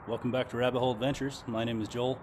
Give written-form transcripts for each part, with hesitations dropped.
Welcome back to Rabbit Hole Adventures. My name is Joel.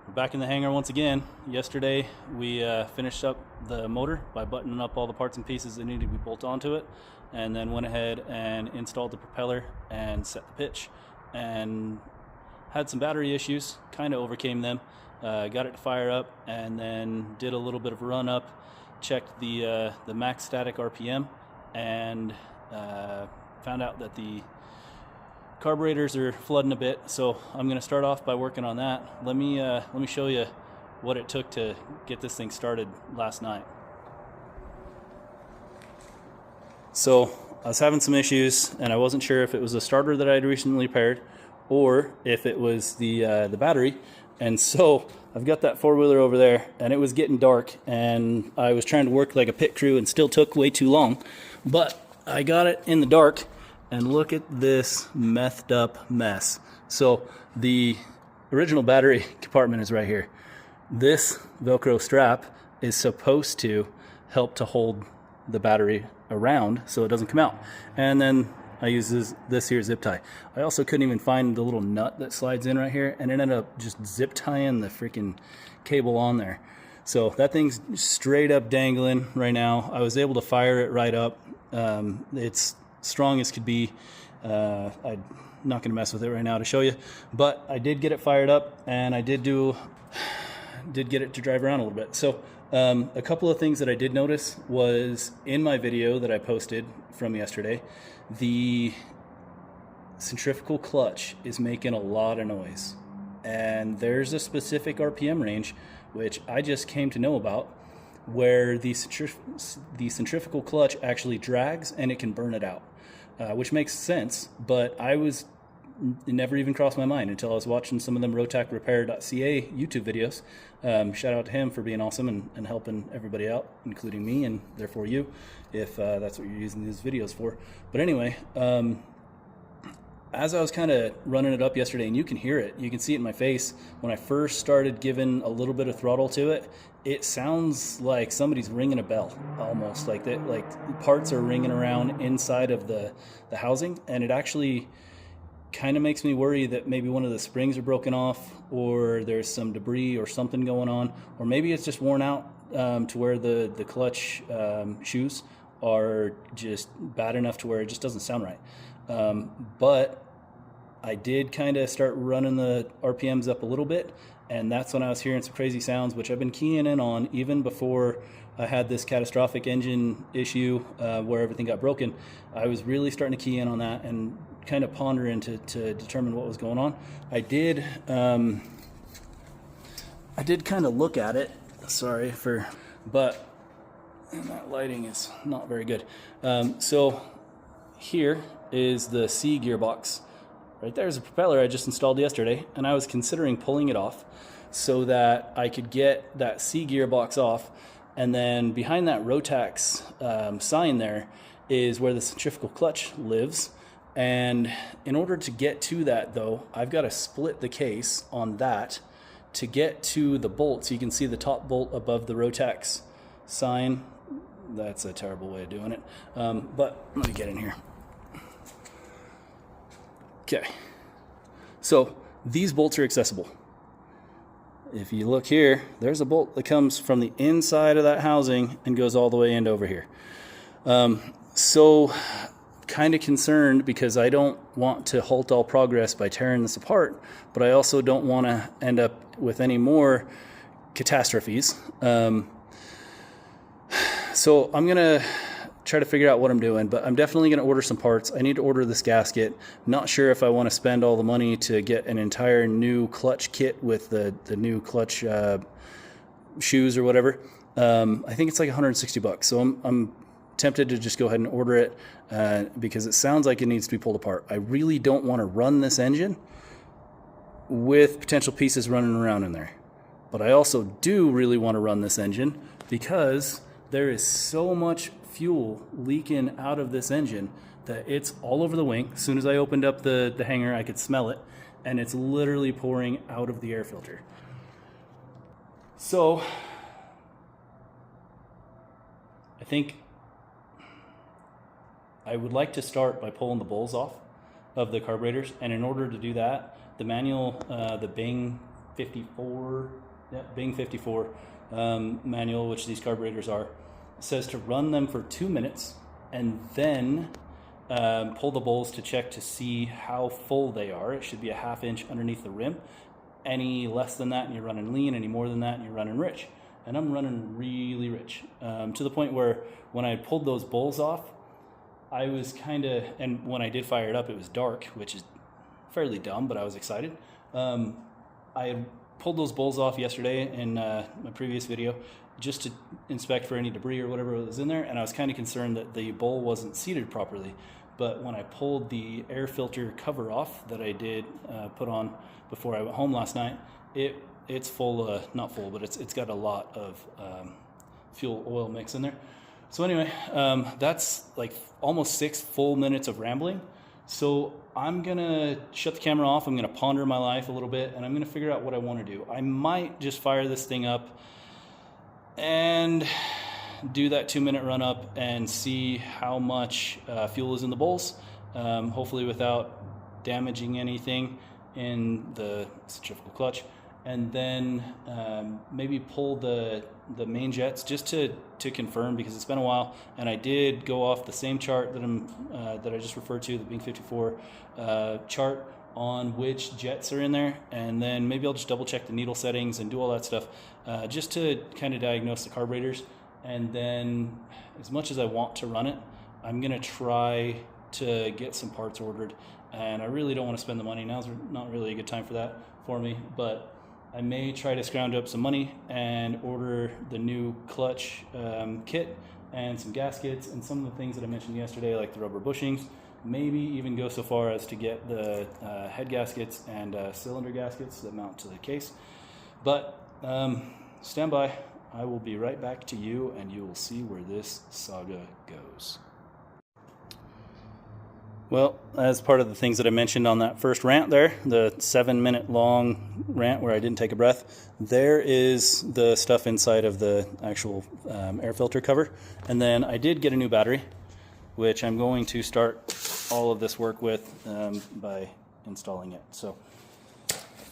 We're back in the hangar once again. Yesterday we finished up the motor by buttoning up all the parts and pieces that needed to be bolted onto it, and then went ahead and installed the propeller and set the pitch, and had some battery issues, kind of overcame them, got it to fire up, and then did a little bit of a run up, checked the max static RPM, and found out that the carburetors are flooding a bit. So I'm going to start off by working on that. Let me show you what it took to get this thing started last night. So I was having some issues, and I wasn't sure if it was a starter that I had recently repaired or if it was the battery. And so I've got that four-wheeler over there, and it was getting dark, and I was trying to work like a pit crew and still took way too long, but I got it in the dark. And look at this methed up mess. So the original battery compartment is right here. This Velcro strap is supposed to help to hold the battery around so it doesn't come out. And then I use this here zip tie. I also couldn't even find the little nut that slides in right here, and it ended up just zip tying the freaking cable on there. So that thing's straight up dangling right now. I was able to fire it right up. It's strong as could be. I'm not going to mess with it right now to show you, but I did get it fired up, and I did get it to drive around a little bit. So a couple of things that I did notice was in my video that I posted from yesterday, the centrifugal clutch is making a lot of noise, and there's a specific RPM range which I just came to know about, where the centrifugal clutch actually drags and it can burn it out, which makes sense, but it never even crossed my mind until I was watching some of them rotacrepair.ca YouTube videos. Shout out to him for being awesome and helping everybody out, including me, and therefore you, if that's what you're using these videos for. But anyway, as I was kind of running it up yesterday, and you can hear it, you can see it in my face, when I first started giving a little bit of throttle to it, it sounds like somebody's ringing a bell, almost like that, like parts are ringing around inside of the housing, and it actually kind of makes me worry that maybe one of the springs are broken off, or there's some debris or something going on, or maybe it's just worn out to where the clutch shoes are just bad enough to where it just doesn't sound right. But I did kind of start running the RPMs up a little bit, and that's when I was hearing some crazy sounds, which I've been keying in on even before I had this catastrophic engine issue where everything got broken. I was really starting to key in on that and kind of pondering to determine what was going on. I did kind of look at it. But that lighting is not very good. So here is the C gearbox. Right there's a propeller I just installed yesterday, and I was considering pulling it off so that I could get that C gearbox off, and then behind that Rotax sign there is where the centrifugal clutch lives. And in order to get to that, though, I've got to split the case on that to get to the bolt. So you can see the top bolt above the Rotax sign. That's a terrible way of doing it, but let me get in here. Okay, so these bolts are accessible. If you look here, there's a bolt that comes from the inside of that housing and goes all the way into over here. So kind of concerned because I don't want to halt all progress by tearing this apart, but I also don't want to end up with any more catastrophes. So I'm going to try to figure out what I'm doing, but I'm definitely going to order some parts. I need to order this gasket. Not sure if I want to spend all the money to get an entire new clutch kit with the new clutch shoes or whatever. I think it's like 160 bucks. So I'm tempted to just go ahead and order it because it sounds like it needs to be pulled apart. I really don't want to run this engine with potential pieces running around in there. But I also do really want to run this engine because there is so much fuel leaking out of this engine that it's all over the wing. As soon as I opened up the hangar, I could smell it, and it's literally pouring out of the air filter. So I think I would like to start by pulling the bowls off of the carburetors. And in order to do that, the manual, the Bing 54, Bing 54 manual, which these carburetors are, says to run them for 2 minutes and then pull the bowls to check to see how full they are. It should be a 1/2 inch underneath the rim. Any less than that and you're running lean, any more than that and you're running rich. And I'm running really rich, to the point where when I pulled those bowls off, I was kind of, and when I did fire it up, it was dark, which is fairly dumb, but I was excited. I pulled those bowls off yesterday in my previous video just to inspect for any debris or whatever was in there, and I was kind of concerned that the bowl wasn't seated properly. But when I pulled the air filter cover off that I did put on before I went home last night, it's full, not full, but it's got a lot of fuel oil mix in there. So anyway, that's like almost 6 full minutes of rambling. So I'm gonna shut the camera off, I'm gonna ponder my life a little bit, and I'm gonna figure out what I wanna do. I might just fire this thing up and do that 2-minute run up and see how much fuel is in the bowls, hopefully without damaging anything in the centrifugal clutch, and then maybe pull the main jets just to confirm, because it's been a while, and I did go off the same chart that I just referred to, the Bing 54 chart, on which jets are in there, and then maybe I'll just double check the needle settings and do all that stuff just to kind of diagnose the carburetors. And then, as much as I want to run it, I'm gonna try to get some parts ordered, and I really don't want to spend the money. Now's not really a good time for that for me, but I may try to scrounge up some money and order the new clutch kit and some gaskets and some of the things that I mentioned yesterday, like the rubber bushings. Maybe even go so far as to get the head gaskets and cylinder gaskets that mount to the case. But stand by. I will be right back to you, and you will see where this saga goes. Well, as part of the things that I mentioned on that first rant there, the 7-minute long rant where I didn't take a breath, there is the stuff inside of the actual air filter cover. And then I did get a new battery, which I'm going to start all of this work with by installing it. So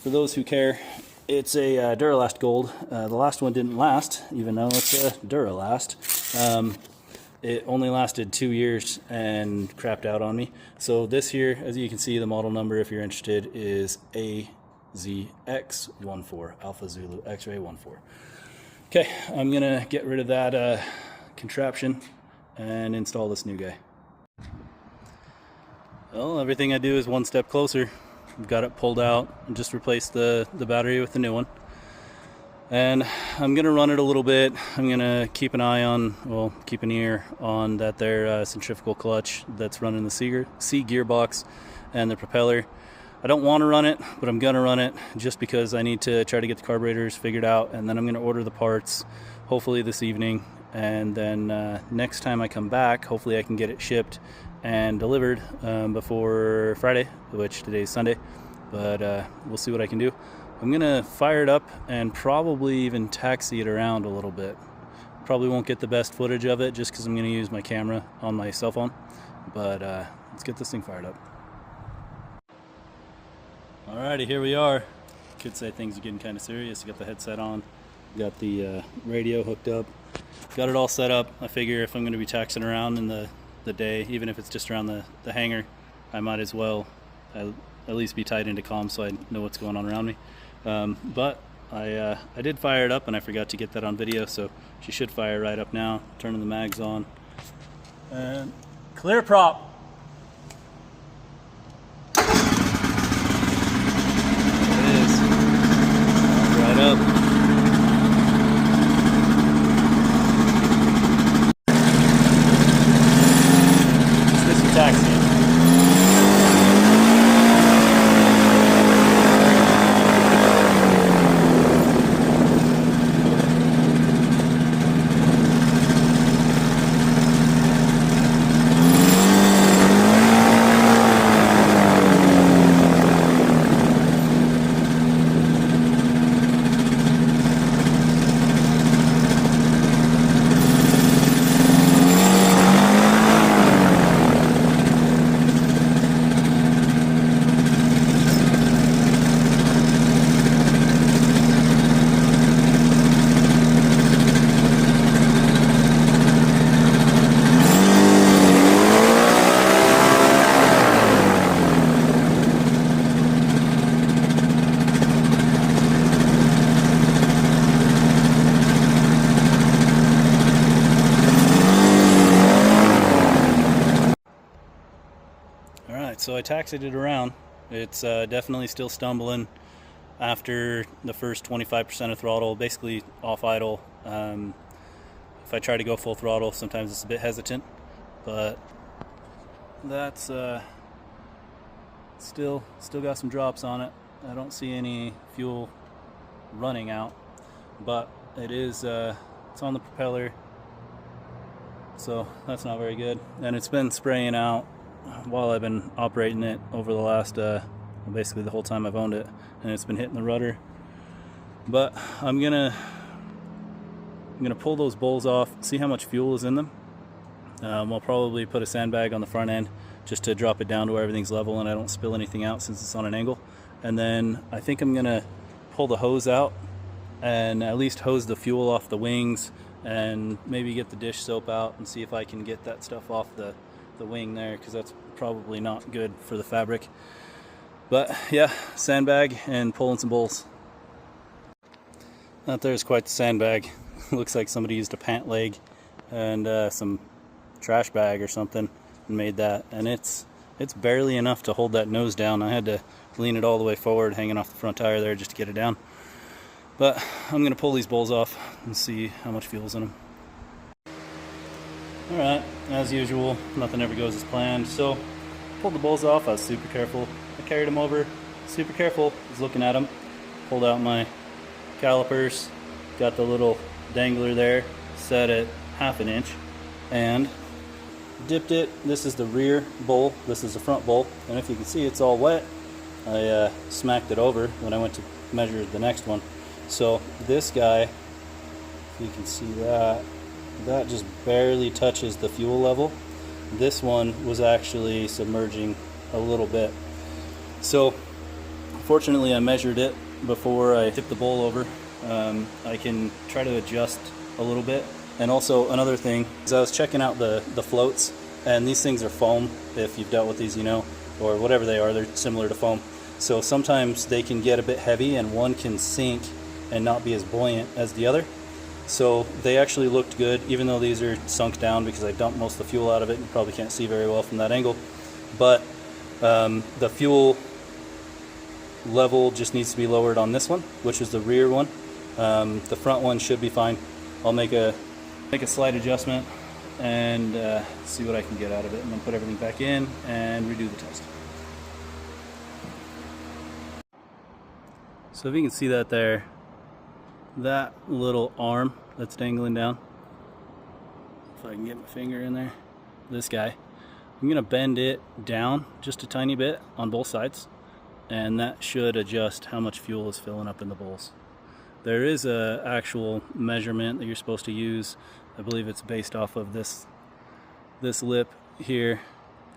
for those who care, it's a Duralast Gold. The last one didn't last, even though it's a Duralast. It only lasted 2 years and crapped out on me. So this here, as you can see, the model number, if you're interested, is AZX14, Alpha Zulu X-Ray 14. Okay, I'm gonna get rid of that contraption and install this new guy. Well, everything I do is one step closer. I've got it pulled out and just replaced the battery with the new one. And I'm gonna run it a little bit. I'm gonna keep an eye on, well, keep an ear on that there centrifugal clutch that's running the C gearbox and the propeller. I don't want to run it, but I'm gonna run it just because I need to try to get the carburetors figured out, and then I'm gonna order the parts hopefully this evening, and then next time I come back, hopefully I can get it shipped and delivered before Friday, which today's Sunday, but we'll see what I can do. I'm gonna fire it up and probably even taxi it around a little bit. Probably won't get the best footage of it just because I'm gonna use my camera on my cell phone, but let's get this thing fired up. Alrighty, here we are. Could say things are getting kind of serious. Got the headset on, got the radio hooked up, got it all set up. I figure if I'm gonna be taxiing around in the day, even if it's just around the hangar, I might as well at least be tied into comms so I know what's going on around me. But I did fire it up, and I forgot to get that on video, so she should fire right up now. Turning the mags on. And clear prop. There it is. Right up. Just this is taxi. so I taxied it around. It's definitely still stumbling after the first 25% of throttle, basically off idle. If I try to go full throttle, sometimes it's a bit hesitant, but that's still got some drops on it. I don't see any fuel running out, but it is it's on the propeller, so that's not very good. And it's been spraying out while I've been operating it over the last basically the whole time I've owned it, and it's been hitting the rudder. But I'm gonna pull those bowls off, see how much fuel is in them. I'll probably put a sandbag on the front end just to drop it down to where everything's level and I don't spill anything out since it's on an angle. And then I think I'm gonna pull the hose out and at least hose the fuel off the wings, and maybe get the dish soap out and see if I can get that stuff off the wing there, because that's probably not good for the fabric. But yeah, sandbag and pulling some bowls. That there's quite the sandbag. Looks like somebody used a pant leg and some trash bag or something and made that, and it's barely enough to hold that nose down. I had to lean it all the way forward, hanging off the front tire there, just to get it down. But I'm gonna pull these bowls off and see how much fuel's in them. Alright, as usual, nothing ever goes as planned. So pulled the bowls off. I was super careful. I carried them over, super careful. I was looking at them, pulled out my calipers, got the little dangler there, set at 1/2 inch, and dipped it. This is the rear bowl, this is the front bowl, and if you can see, it's all wet. I smacked it over when I went to measure the next one. So this guy, if you can see that just barely touches the fuel level. This one was actually submerging a little bit. So fortunately I measured it before I tipped the bowl over. I can try to adjust a little bit. And also another thing is I was checking out the floats, and these things are foam. If you've dealt with these, you know, or whatever they are, they're similar to foam. So sometimes they can get a bit heavy and one can sink and not be as buoyant as the other. So they actually looked good, even though these are sunk down because I dumped most of the fuel out of it. You probably can't see very well from that angle. But the fuel level just needs to be lowered on this one, which is the rear one. The front one should be fine. I'll make a slight adjustment and see what I can get out of it. I'm going to put everything back in and redo the test. So if you can see that there, that little arm that's dangling down, if I can get my finger in there, this guy, I'm going to bend it down just a tiny bit on both sides, and that should adjust how much fuel is filling up in the bowls. There is a actual measurement that you're supposed to use. I believe it's based off of this lip here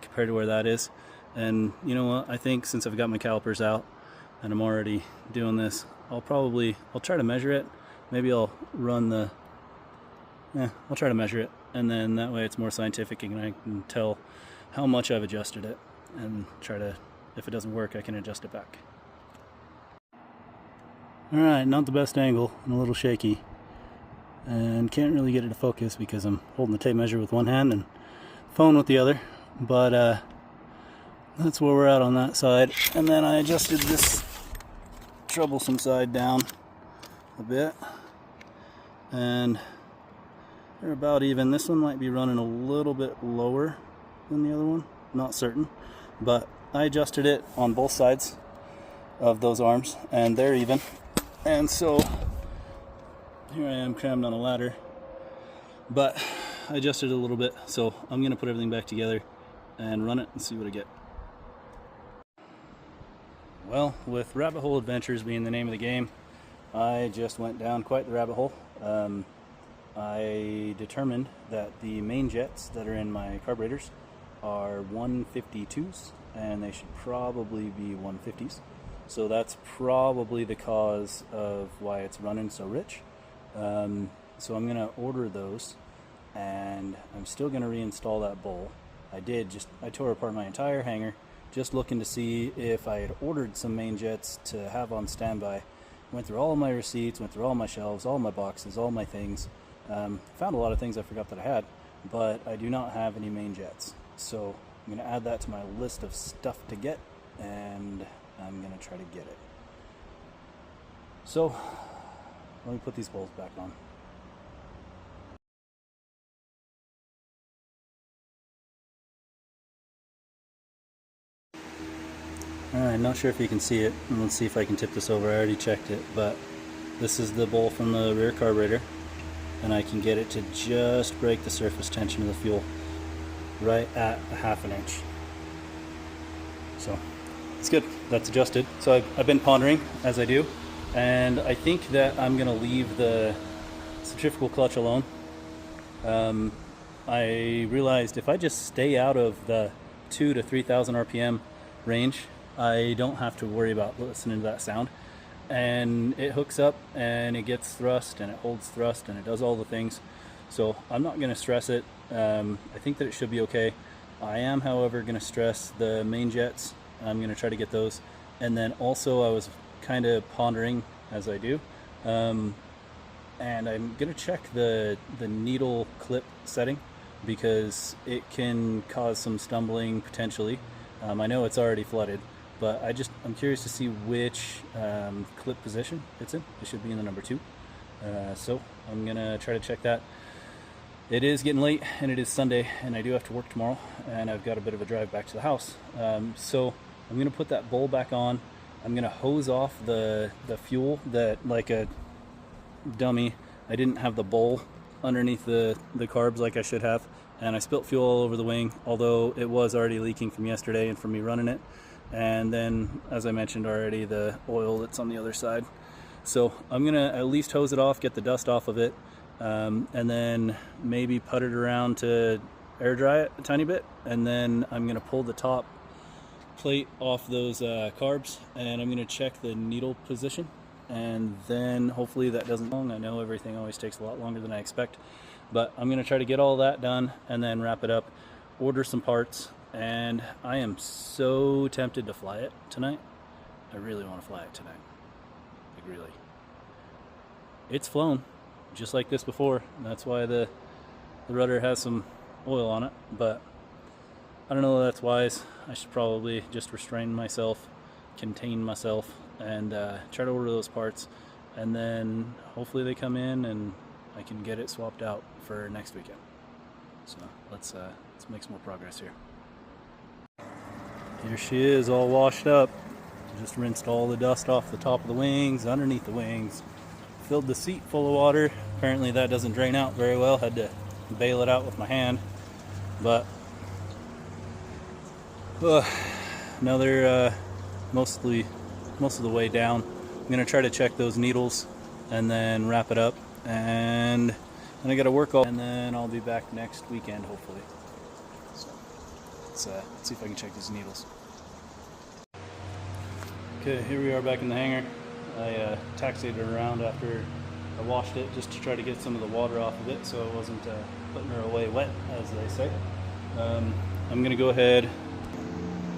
compared to where that is. And you know what, I think since I've got my calipers out and I'm already doing this, I'll try to measure it. Maybe I'll run I'll try to measure it, and then that way it's more scientific and I can tell how much I've adjusted it, and try to, if it doesn't work, I can adjust it back. Alright, not the best angle and a little shaky, and can't really get it to focus because I'm holding the tape measure with one hand and phone with the other, but that's where we're at on that side. And then I adjusted this troublesome side down a bit, and they're about even. This one might be running a little bit lower than the other one, not certain, but I adjusted it on both sides of those arms and they're even. And so here I am crammed on a ladder, but I adjusted it a little bit, so I'm gonna put everything back together and run it and see what I get. Well, with Rabbit Hole Adventures being the name of the game, I just went down quite the rabbit hole. I determined that the main jets that are in my carburetors are 152s, and they should probably be 150s. So that's probably the cause of why it's running so rich. So I'm gonna order those, and I'm still gonna reinstall that bowl. I tore apart my entire hanger, just looking to see if I had ordered some main jets to have on standby. Went through all of my receipts, went through all my shelves, all my boxes, all my things. Found a lot of things I forgot that I had, but I do not have any main jets. So I'm going to add that to my list of stuff to get, and I'm going to try to get it. So let me put these bolts back on. Alright, not sure if you can see it. Let's see if I can tip this over. I already checked it, but this is the bowl from the rear carburetor, and I can get it to just break the surface tension of the fuel right at a half an inch. So it's good. That's adjusted. So I've been pondering as I do, and I think that I'm going to leave the centrifugal clutch alone. I realized if I just stay out of the 2,000 to 3,000 RPM range, I don't have to worry about listening to that sound. And it hooks up and it gets thrust and it holds thrust and it does all the things. So I'm not going to stress it. I think that it should be okay. I am, however, going to stress the main jets. I'm going to try to get those. And then also I was kind of pondering as I do. And I'm going to check the needle clip setting, because it can cause some stumbling potentially. I know it's already flooded, but I'm curious to see which clip position it's in. It should be in the number 2. So I'm gonna try to check that. It is getting late and it is Sunday and I do have to work tomorrow, and I've got a bit of a drive back to the house. So I'm gonna put that bowl back on. I'm gonna hose off the fuel, that like a dummy. I didn't have the bowl underneath the carbs like I should have, and I spilt fuel all over the wing, although it was already leaking from yesterday and from me running it. And then, as I mentioned already, the oil that's on the other side. So I'm gonna at least hose it off, get the dust off of it, and then maybe put it around to air dry it a tiny bit, and then I'm gonna pull the top plate off those carbs, and I'm gonna check the needle position, and then hopefully that doesn't long. I know everything always takes a lot longer than I expect, but I'm gonna try to get all that done and then wrap it up, order some parts. And I am so tempted to fly it tonight. I really want to fly it tonight. Like, really. It's flown just like this before. That's why the rudder has some oil on it. But I don't know if that's wise. I should probably just restrain myself, contain myself, and try to order those parts. And then hopefully they come in and I can get it swapped out for next weekend. So let's make some more progress here. Here she is, all washed up. Just rinsed all the dust off the top of the wings, underneath the wings. Filled the seat full of water. Apparently that doesn't drain out very well. Had to bail it out with my hand. But now they're most of the way down. I'm gonna try to check those needles and then wrap it up. And then I gotta work all, and then I'll be back next weekend hopefully. So let's see if I can check these needles. Okay, here we are back in the hangar. I taxied it around after I washed it, just to try to get some of the water off of it so it wasn't putting her away wet, as they say. I'm going to go ahead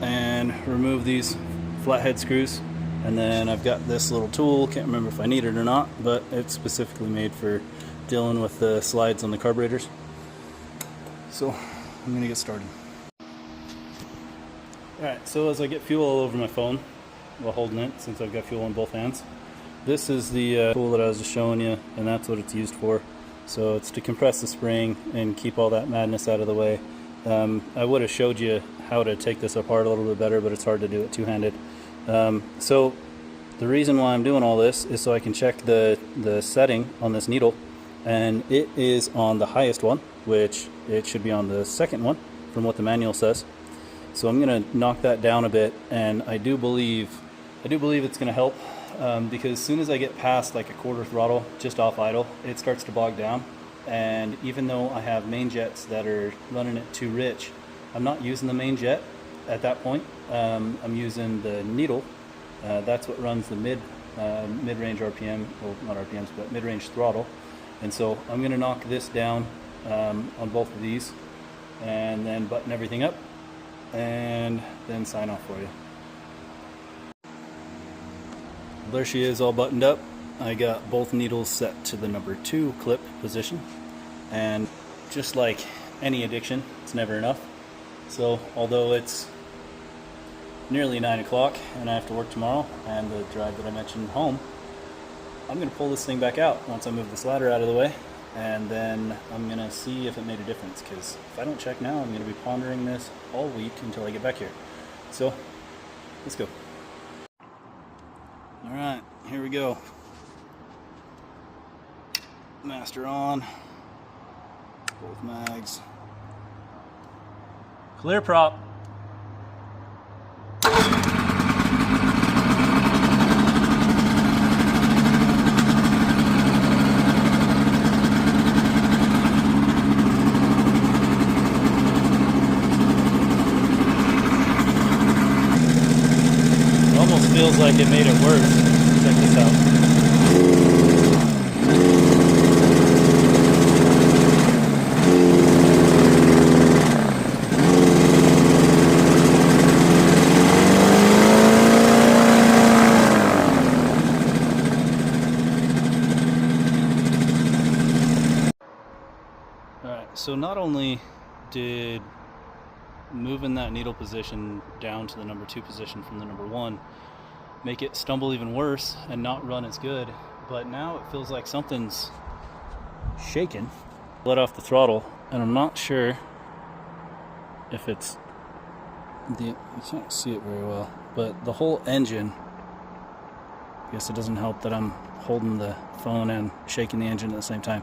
and remove these flathead screws, and then I've got this little tool. Can't remember if I need it or not, but it's specifically made for dealing with the slides on the carburetors. So I'm going to get started. Alright, so as I get fuel all over my phone while holding it, since I've got fuel in both hands, this is the tool that I was just showing you, and that's what it's used for. So it's to compress the spring and keep all that madness out of the way. I would have showed you how to take this apart a little bit better, but it's hard to do it two-handed. So the reason why I'm doing all this is so I can check the setting on this needle, and it is on the highest one, which it should be on the second one from what the manual says. So I'm going to knock that down a bit, and I do believe it's going to help, because as soon as I get past like a quarter throttle just off idle, it starts to bog down. And even though I have main jets that are running it too rich, I'm not using the main jet at that point. I'm using the needle. That's what runs the mid-range RPM, well, not RPMs, but mid-range throttle. And so I'm going to knock this down on both of these, and then button everything up, and then sign off for you. There she is, all buttoned up. I got both needles set to the number 2 clip position, and just like any addiction, it's never enough. So although it's nearly 9 o'clock and I have to work tomorrow and the drive that I mentioned home, I'm going to pull this thing back out once I move this ladder out of the way, and then I'm going to see if it made a difference, because if I don't check now, I'm going to be pondering this all week until I get back here. So let's go. Alright, here we go. Master on, both mags. Clear prop. It almost feels like it made it worse. Check this out. So not only did moving that needle position down to the number 2 position from the number 1 make it stumble even worse and not run as good, but now it feels like something's shaking. Let off the throttle, and I'm not sure if it's you can't see it very well, but the whole engine, I guess it doesn't help that I'm holding the phone and shaking the engine at the same time,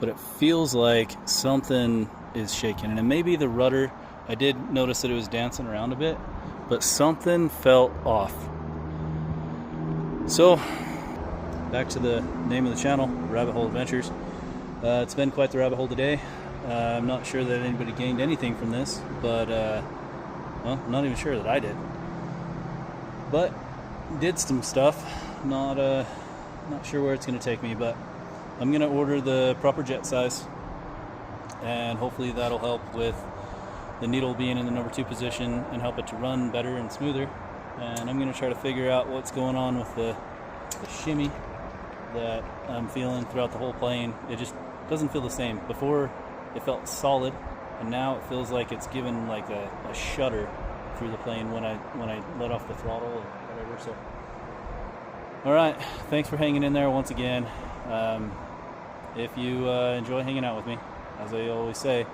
but it feels like something is shaking, and it may be the rudder. I did notice that it was dancing around a bit, but something felt off. So back to the name of the channel, Rabbit Hole Adventures. It's been quite the rabbit hole today. I'm not sure that anybody gained anything from this, but well, I'm not even sure that I did, but did some stuff. Not sure where it's going to take me, but I'm going to order the proper jet size, and hopefully that'll help with the needle being in the number 2 position and help it to run better and smoother. And I'm going to try to figure out what's going on with the shimmy that I'm feeling throughout the whole plane. It just doesn't feel the same. Before it felt solid, and now it feels like it's given like a shudder through the plane when I let off the throttle or whatever. So alright, thanks for hanging in there once again. If you enjoy hanging out with me, as I always say,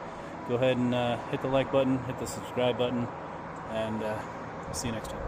go ahead and hit the like button, hit the subscribe button, and I'll see you next time.